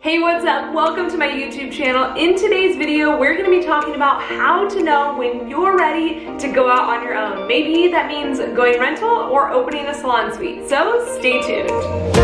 Hey, what's up? Welcome to my YouTube channel. In today's video, we're going to be talking about how to know when you're ready to go out on your own. Maybe that means going rental or opening a salon suite. So stay tuned.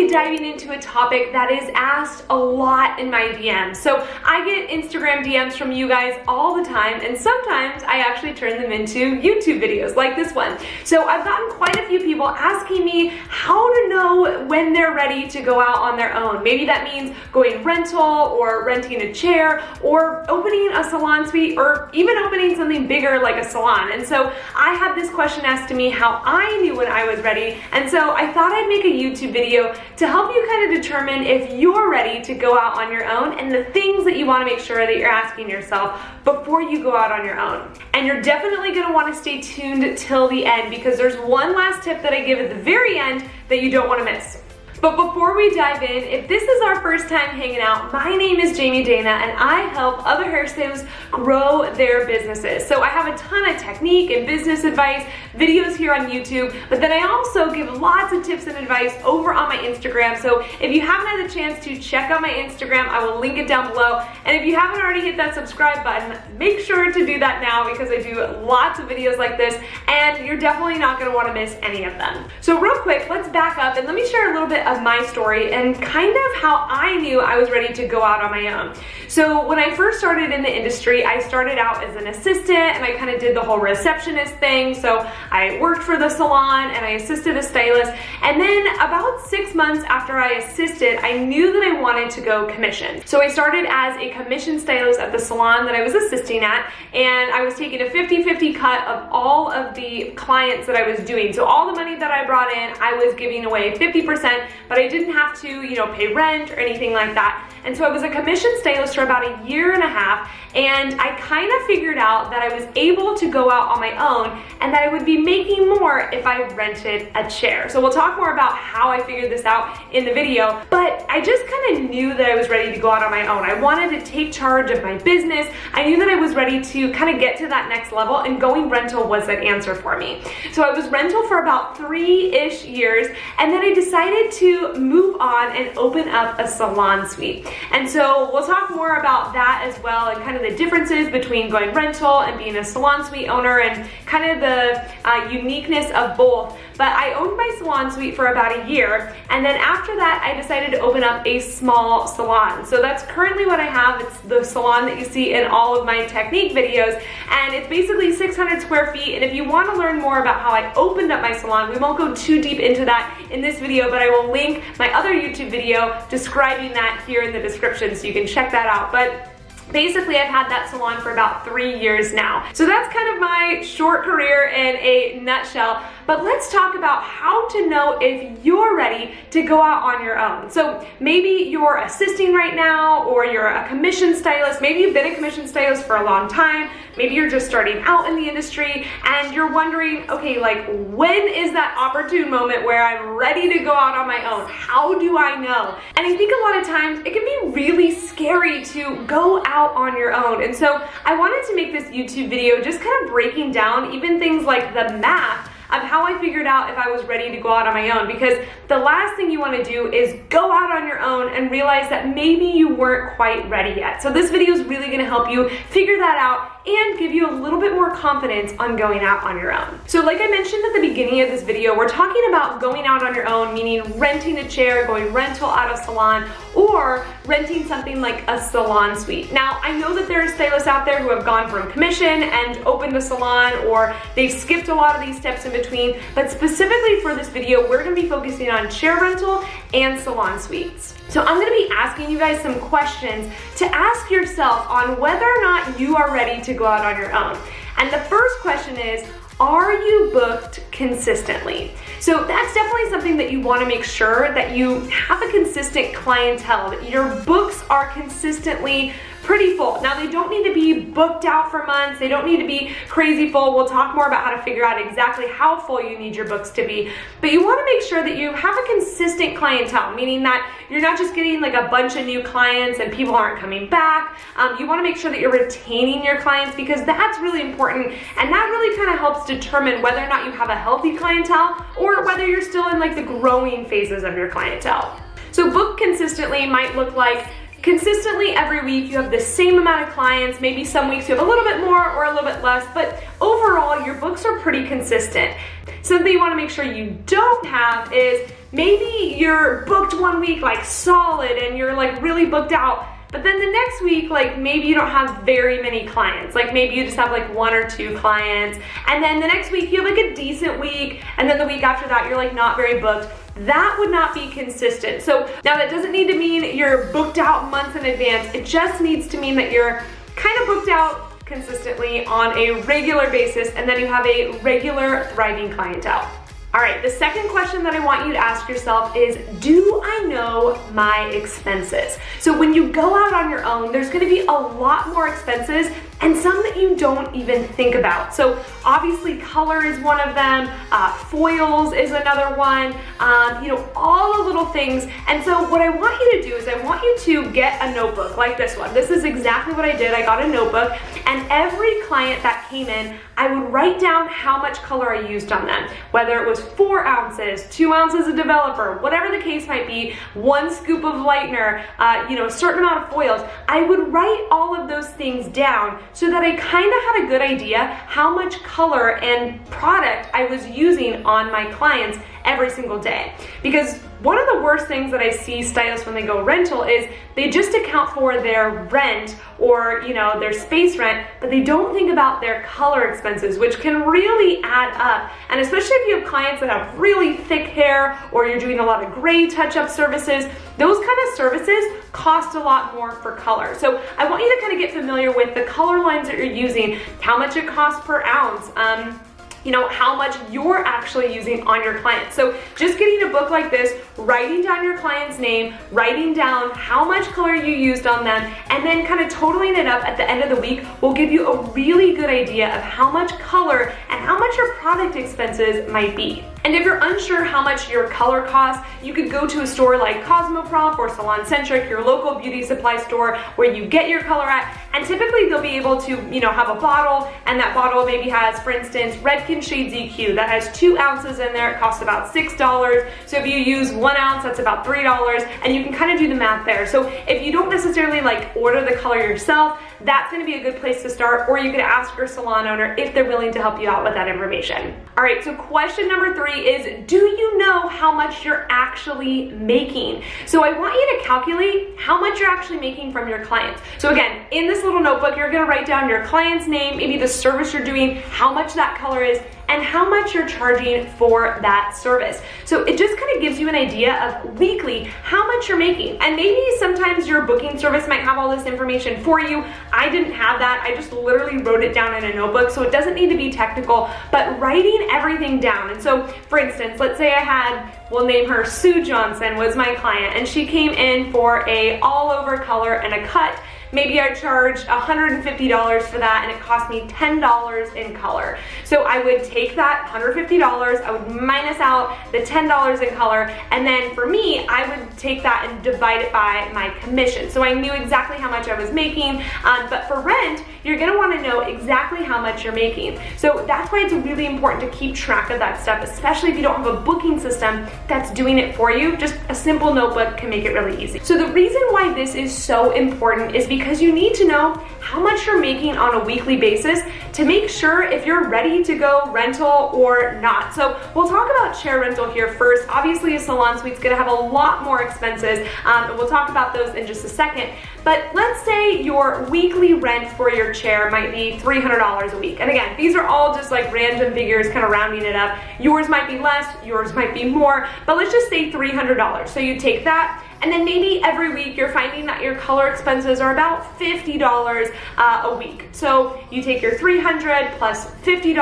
Diving into a topic that is asked a lot in my DMs. So I get Instagram DMs from you guys all the time, and sometimes I actually turn them into YouTube videos like this one. So I've gotten quite a few people asking me how to know when they're ready to go out on their own. Maybe that means going rental or renting a chair or opening a salon suite or even opening something bigger like a salon. And so I had this question asked to me how I knew when I was ready, and so I thought I'd make a YouTube video to help you kind of determine if you're ready to go out on your own and the things that you want to make sure that you're asking yourself before you go out on your own. And you're definitely going to want to stay tuned till the end because there's one last tip that I give at the very end that you don't want to miss. But before we dive in, if this is our first time hanging out, my name is Jamie Dana and I help other hairstylists grow their businesses. So I have a ton of technique and business advice, videos here on YouTube, but then I also give lots of tips and advice over on my Instagram. So if you haven't had the chance to check out my Instagram, I will link it down below. And if you haven't already hit that subscribe button, make sure to do that now because I do lots of videos like this and you're definitely not going to want to miss any of them. So real quick, let's back up and let me share a little bit of my story and kind of how I knew I was ready to go out on my own. So when I first started in the industry, I started out as an assistant and I kind of did the whole receptionist thing. So I worked for the salon and I assisted a stylist. And then about 6 months after I assisted, I knew that I wanted to go commission. So I started as a commission stylist at the salon that I was assisting at, and I was taking a 50-50 cut of all of the clients that I was doing. So all the money that I brought in, I was giving away 50%, but I didn't have to, pay rent or anything like that. And so I was a commission stylist for about a year and a half, and I kind of figured out that I was able to go out on my own and that I would be making more if I rented a chair. So we'll talk more about how I figured this out in the video, but I just kind of knew that I was ready to go out on my own. I wanted to take charge of my business. I knew that I was ready to kind of get to that next level, and going rental was that answer for me. So I was rental for about 3-ish years, and then I decided to move on and open up a salon suite. And so we'll talk more about that as well and kind of the differences between going rental and being a salon suite owner and kind of the uniqueness of both. But I owned my salon suite for about a year, and then after that I decided to open up a small salon. So that's currently what I have. It's the salon that you see in all of my technique videos, and it's basically 600 square feet. And if you want to learn more about how I opened up my salon, we won't go too deep into that in this video, but I will link my other YouTube video describing that here in the description so you can check that out. But basically, I've had that salon for about 3 years now. So that's kind of my short career in a nutshell. But let's talk about how to know if you're ready to go out on your own. So maybe you're assisting right now, or you're a commission stylist. Maybe you've been a commission stylist for a long time. Maybe you're just starting out in the industry and you're wondering, okay, like when is that opportune moment where I'm ready to go out on my own? How do I know? And I think a lot of times it can be really scary to go out on your own. And so I wanted to make this YouTube video just kind of breaking down even things like the math of how I figured out if I was ready to go out on my own, because the last thing you want to do is go out on your own and realize that maybe you weren't quite ready yet. So this video is really going to help you figure that out and give you a little bit more confidence on going out on your own. So like I mentioned at the beginning of this video, we're talking about going out on your own, meaning renting a chair, going rental at a salon, or renting something like a salon suite. Now, I know that there are stylists out there who have gone from commission and opened a salon, or they've skipped a lot of these steps in between, but specifically for this video, we're gonna be focusing on chair rental and salon suites. So I'm gonna be asking you guys some questions to ask yourself on whether or not you are ready to go out on your own. And the first question is, are you booked consistently? So that's definitely something that you want to make sure that you have a consistent clientele, that your books are consistently pretty full. Now they don't need to be booked out for months. They don't need to be crazy full. We'll talk more about how to figure out exactly how full you need your books to be. But you want to make sure that you have a consistent clientele, meaning that you're not just getting like a bunch of new clients and people aren't coming back. You want to make sure that you're retaining your clients, because that's really important, and that really kind of helps determine whether or not you have a healthy clientele or whether you're still in like the growing phases of your clientele. So book consistently might look like consistently every week you have the same amount of clients. Maybe some weeks you have a little bit more or a little bit less, but overall your books are pretty consistent. Something you want to make sure you don't have is maybe you're booked one week like solid and you're like really booked out, but then the next week, like maybe you don't have very many clients. Like maybe you just have like 1 or 2 clients. And then the next week you have like a decent week. And then the week after that, you're like not very booked. That would not be consistent. So now that doesn't need to mean you're booked out months in advance. It just needs to mean that you're kind of booked out consistently on a regular basis, and then you have a regular thriving clientele. All right, the second question that I want you to ask yourself is, do I know my expenses? So when you go out on your own, there's gonna be a lot more expenses and some that you don't even think about. So obviously color is one of them, foils is another one, you know, all the little things. And so what I want you to do is I want you to get a notebook like this one. This is exactly what I did. I got a notebook, and every client that came in, I would write down how much color I used on them, whether it was 4 ounces, 2 ounces of developer, whatever the case might be, 1 scoop of lightener, you know, a certain amount of foils. I would write all of those things down so that I kind of had a good idea how much color and product I was using on my clients every single day. Because one of the worst things that I see stylists when they go rental is they just account for their rent or, you know, their space rent, but they don't think about their color expenses, which can really add up. And especially if you have clients that have really thick hair or you're doing a lot of gray touch-up services, those kind of services cost a lot more for color. So I want you to kind of get familiar with the color lines that you're using, how much it costs per ounce, you know, how much you're actually using on your clients. So just getting a book like this, writing down your client's name, writing down how much color you used on them, and then kind of totaling it up at the end of the week will give you a really good idea of how much color and how much your product expenses might be. And if you're unsure how much your color costs, you could go to a store like Cosmoprop or Salon Centric, your local beauty supply store where you get your color at, and typically they'll be able to, you know, have a bottle, and that bottle maybe has, for instance, Redken Shades EQ that has 2 ounces in there. It costs about $6. So if you use 1 ounce, that's about $3, and you can kind of do the math there. So if you don't necessarily like order the color yourself, that's going to be a good place to start, or you could ask your salon owner if they're willing to help you out with that information. All right, so question number 3 is, do you know how much you're actually making? So I want you to calculate how much you're actually making from your clients. So again, in this little notebook, you're going to write down your client's name, maybe the service you're doing, how much that color is, and how much you're charging for that service. So it just kind of gives you an idea of weekly how much you're making. And maybe sometimes your booking service might have all this information for you. I didn't have that. I just literally wrote it down in a notebook, so it doesn't need to be technical, but writing everything down. And so for instance, let's say I had, we'll name her Sue Johnson was my client, and she came in for a all over color and a cut. Maybe I charged $150 for that, and it cost me $10 in color. So I would take that $150, I would minus out the $10 in color, and then for me, I would take that and divide it by my commission. So I knew exactly how much I was making, but for rent, you're gonna wanna know exactly how much you're making. So that's why it's really important to keep track of that stuff, especially if you don't have a booking system that's doing it for you. Just a simple notebook can make it really easy. So the reason why this is so important is because you need to know how much you're making on a weekly basis to make sure if you're ready to go rental or not. So we'll talk about chair rental here first. Obviously a salon suite's gonna have a lot more expenses, and we'll talk about those in just a second. But let's say your weekly rent for your chair might be $300 a week. And again, these are all just like random figures, kind of rounding it up. Yours might be less, yours might be more, but let's just say $300. So you take that, and then maybe every week you're finding that your color expenses are about $50 a week. So you take your $300 plus $50,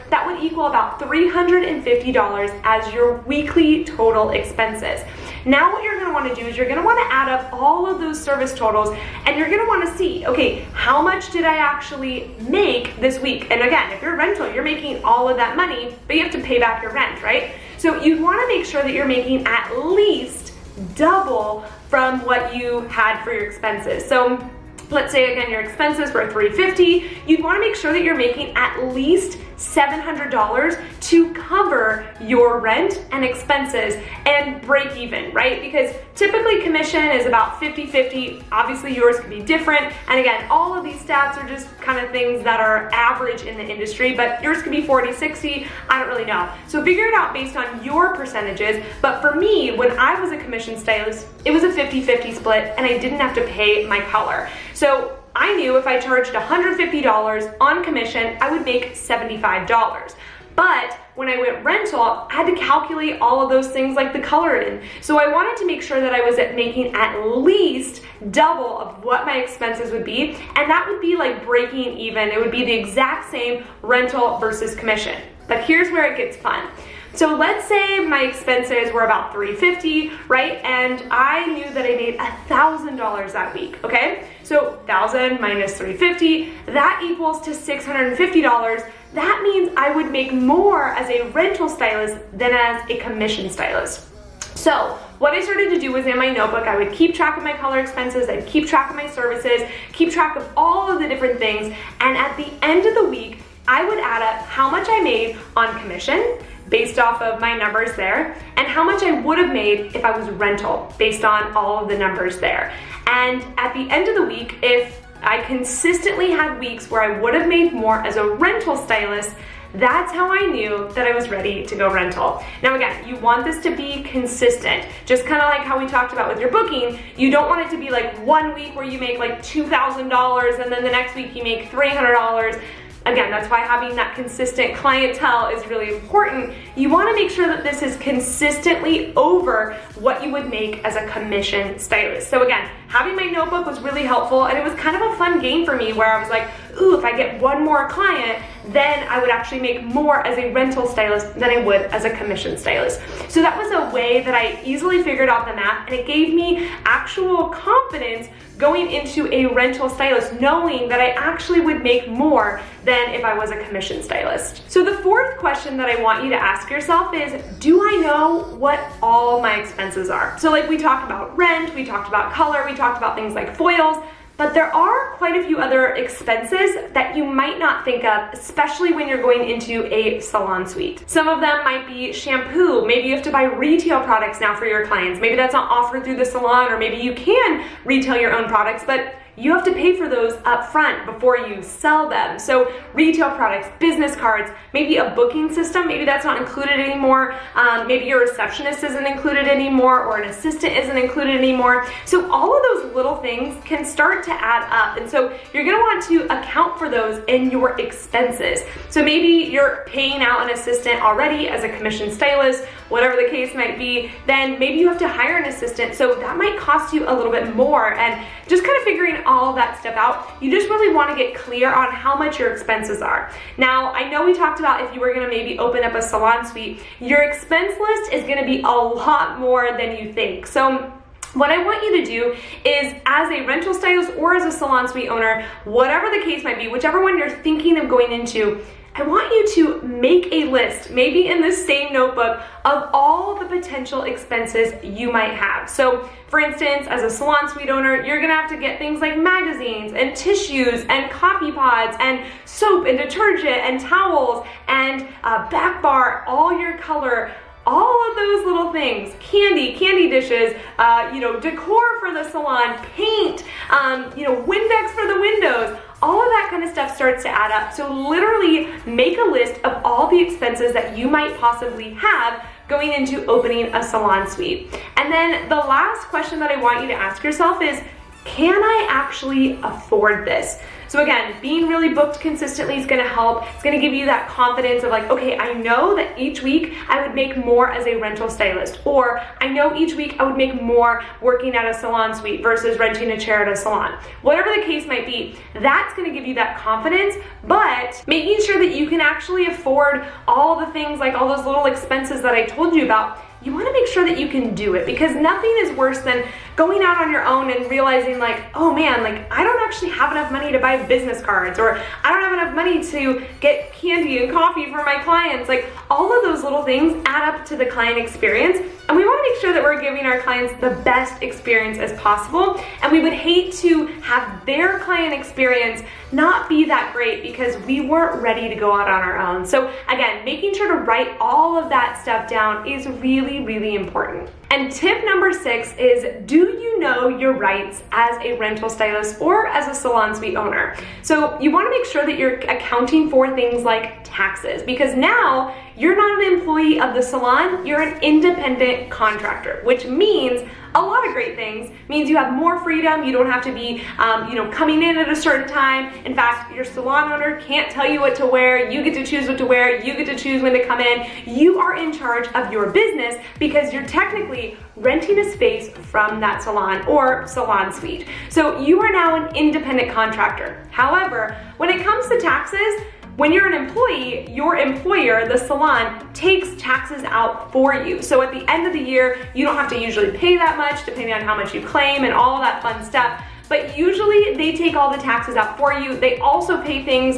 that would equal about $350 as your weekly total expenses. Now what you're gonna wanna do is you're gonna wanna add up all of those service totals, and you're gonna wanna see, okay, how much did I actually make this week? And again, if you're rental, you're making all of that money, but you have to pay back your rent, right? So you wanna make sure that you're making at least double from what you had for your expenses. So let's say again, your expenses were $350, you'd wanna make sure that you're making at least $700 to cover your rent and expenses and break even, right? Because typically commission is about 50-50. Obviously yours could be different. And again, all of these stats are just kind of things that are average in the industry, but yours could be 40-60, I don't really know. So figure it out based on your percentages. But for me, when I was a commission stylist, it was a 50-50 split and I didn't have to pay my color. So I knew if I charged $150 on commission, I would make $75. But when I went rental, I had to calculate all of those things like the color in. So I wanted to make sure that I was making at least double of what my expenses would be, and that would be like breaking even. It would be the exact same rental versus commission. But here's where it gets fun. So let's say my expenses were about $350, right? And I knew that I made $1,000 that week, okay? So 1,000 minus $350, that equals to $650. That means I would make more as a rental stylist than as a commission stylist. So what I started to do was in my notebook, I would keep track of my color expenses, I'd keep track of my services, keep track of all of the different things, and at the end of the week, I would add up how much I made on commission, based off of my numbers there, and how much I would have made if I was rental, based on all of the numbers there. And at the end of the week, if I consistently had weeks where I would have made more as a rental stylist, that's how I knew that I was ready to go rental. Now again, you want this to be consistent. Just kind of like how we talked about with your booking, you don't want it to be like one week where you make like $2,000 and then the next week you make $300. Again, that's why having that consistent clientele is really important. You wanna make sure that this is consistently over what you would make as a commission stylist. So again, having my notebook was really helpful, and it was kind of a fun game for me where I was like, ooh, if I get one more client, then I would actually make more as a rental stylist than I would as a commission stylist. So that was a way that I easily figured out the math, and it gave me actual confidence going into a rental stylist, knowing that I actually would make more than if I was a commission stylist. So the fourth question that I want you to ask yourself is, do I know what all my expenses are? So like we talked about rent, we talked about color, we talked about things like foils, but there are quite a few other expenses that you might not think of, especially when you're going into a salon suite. Some of them might be shampoo. Maybe you have to buy retail products now for your clients. Maybe that's not offered through the salon, or maybe you can retail your own products, but you have to pay for those up front before you sell them. So retail products, business cards, maybe a booking system, maybe that's not included anymore. Maybe your receptionist isn't included anymore, or an assistant isn't included anymore. So all of those little things can start to add up. And so you're gonna want to account for those in your expenses. So maybe you're paying out an assistant already as a commission stylist, whatever the case might be, then maybe you have to hire an assistant. So that might cost you a little bit more. And just kind of figuring all of that stuff out, you just really want to get clear on how much your expenses are. Now, I know we talked about if you were going to maybe open up a salon suite, your expense list is going to be a lot more than you think. So what I want you to do is, as a rental stylist or as a salon suite owner, whatever the case might be, whichever one you're thinking of going into, I want you to make a list, maybe in the same notebook, of all the potential expenses you might have. So for instance, as a salon suite owner, you're gonna have to get things like magazines and tissues and coffee pods and soap and detergent and towels and back bar, all your color, all of those little things, candy dishes, decor for the salon, paint, Windex for the windows, all of that kind of stuff starts to add up. So literally make a list of all the expenses that you might possibly have going into opening a salon suite. And then the last question that I want you to ask yourself is, can I actually afford this? So again, being really booked consistently is gonna help. It's gonna give you that confidence of like, okay, I know that each week I would make more as a rental stylist, or I know each week I would make more working at a salon suite versus renting a chair at a salon. Whatever the case might be, that's gonna give you that confidence, but making sure that you can actually afford all the things, like all those little expenses that I told you about, you want to make sure that you can do it, because nothing is worse than going out on your own and realizing like, oh man, like I don't actually have enough money to buy business cards, or I don't have enough money to get candy and coffee for my clients. Like all of those little things add up to the client experience, and we want to make sure that we're giving our clients the best experience as possible, and we would hate to have their client experience not be that great because we weren't ready to go out on our own. So again, making sure to write all of that stuff down is really, really important. And tip number 6 is, do you know your rights as a rental stylist or as a salon suite owner? So you want to make sure that you're accounting for things like taxes, because now you're not an employee of the salon, you're an independent contractor, which means a lot of great things. Means you have more freedom, you don't have to be coming in at a certain time. In fact, your salon owner can't tell you what to wear, you get to choose what to wear, you get to choose when to come in. You are in charge of your business because you're technically renting a space from that salon or salon suite. So you are now an independent contractor. However, when it comes to taxes, when you're an employee, your employer, the salon, takes taxes out for you. So at the end of the year, you don't have to usually pay that much, depending on how much you claim and all that fun stuff. But usually they take all the taxes out for you. They also pay things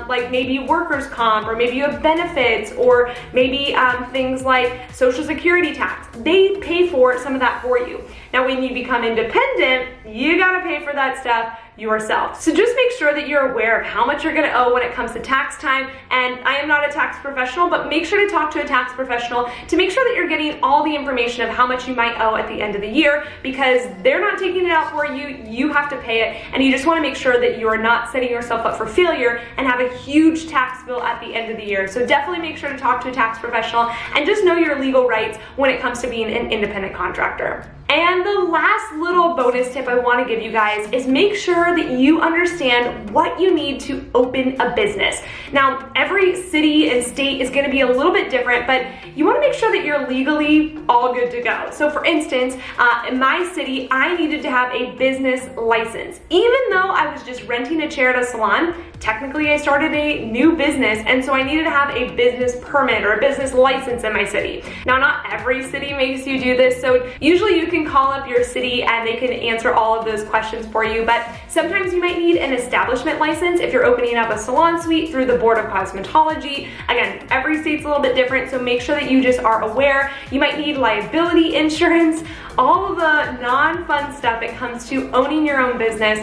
like maybe workers' comp, or maybe you have benefits, or maybe things like Social Security tax. They pay for some of that for you. Now, when you become independent, you gotta pay for that stuff yourself. So just make sure that you're aware of how much you're gonna owe when it comes to tax time. And I am not a tax professional, but make sure to talk to a tax professional to make sure that you're getting all the information of how much you might owe at the end of the year, because they're not taking it out for you, you have to pay it, and you just wanna make sure that you're not setting yourself up for failure and have a huge tax bill at the end of the year. So definitely make sure to talk to a tax professional and just know your legal rights when it comes to being an independent contractor. And the last little bonus tip I want to give you guys is make sure that you understand what you need to open a business. Now, every city and state is going to be a little bit different, but you want to make sure that you're legally all good to go. So for instance, in my city, I needed to have a business license. Even though I was just renting a chair at a salon, technically I started a new business, and so I needed to have a business permit or a business license in my city. Now, not every city makes you do this, so usually you can call up your city and they can answer all of those questions for you, but sometimes you might need an establishment license if you're opening up a salon suite through the Board of Cosmetology. Again, every state's a little bit different, so make sure that you just are aware. You might need liability insurance, all of the non-fun stuff that comes to owning your own business.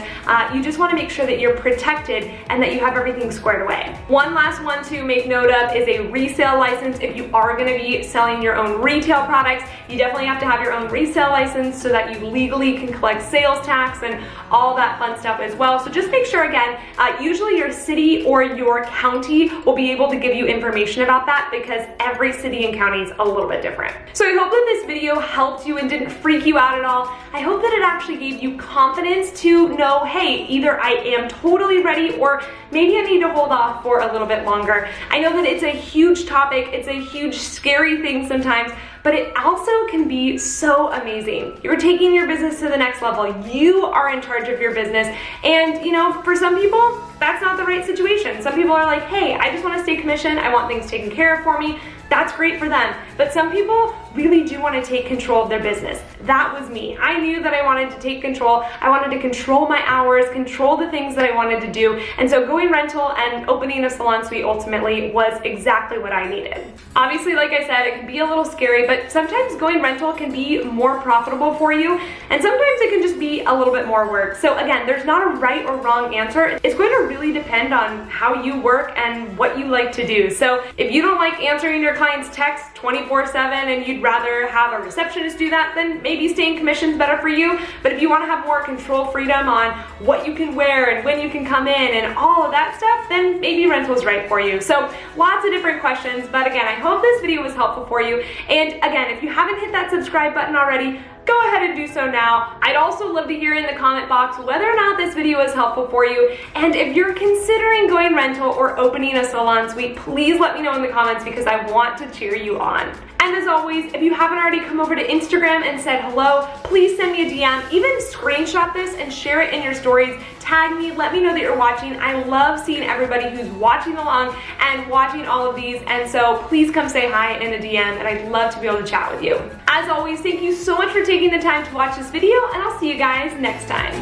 You just want to make sure that you're protected and that you have everything squared away. One last one to make note of is a resale license. If you are going to be selling your own retail products, you definitely have to have your own resale license so that you legally can collect sales tax and all that fun stuff as well. So just make sure, again, usually your city or your county will be able to give you information about that, because every city and county is a little bit different. So I hope that this video helped you and didn't freak you out at all. I hope that it actually gave you confidence to know, hey, either I am totally ready or maybe I need to hold off for a little bit longer. I know that it's a huge topic, it's a huge scary thing sometimes, but it also can be so amazing. You're taking your business to the next level. You are in charge of your business. And you know, for some people, that's not the right situation. Some people are like, hey, I just want to stay commission. I want things taken care of for me. That's great for them. But some people really do want to take control of their business. That was me. I knew that I wanted to take control. I wanted to control my hours, control the things that I wanted to do. And so going rental and opening a salon suite ultimately was exactly what I needed. Obviously, like I said, it can be a little scary, but sometimes going rental can be more profitable for you. And sometimes it can just be a little bit more work. So again, there's not a right or wrong answer. It's going to really depend on how you work and what you like to do. So if you don't like answering your clients' texts 24/7 and you'd rather have a receptionist do that, then maybe staying commission is better for you. But if you want to have more control freedom on what you can wear and when you can come in and all of that stuff, then maybe rental is right for you. So lots of different questions, but again, I hope this video was helpful for you. And again, if you haven't hit that subscribe button already, go ahead and do so now. I'd also love to hear in the comment box whether or not this video is helpful for you. And if you're considering going rental or opening a salon suite, please let me know in the comments because I want to cheer you on. And as always, if you haven't already come over to Instagram and said hello, please send me a DM, even screenshot this and share it in your stories. Tag me, let me know that you're watching. I love seeing everybody who's watching along and watching all of these. And so please come say hi in a DM and I'd love to be able to chat with you. As always, thank you so much for taking the time to watch this video and I'll see you guys next time.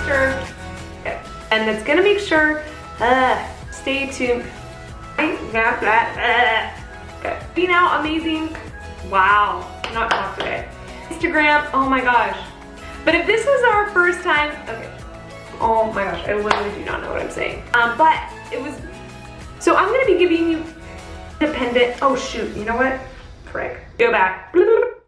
Sure. Okay. And it's gonna make sure, stay tuned. Okay. Be now amazing. Wow, not talk today. Instagram, oh my gosh. But if this was our first time, okay. Oh my gosh, I literally do not know what I'm saying. But it was, so I'm gonna be giving you independent, oh shoot, you know what? Frick, go back.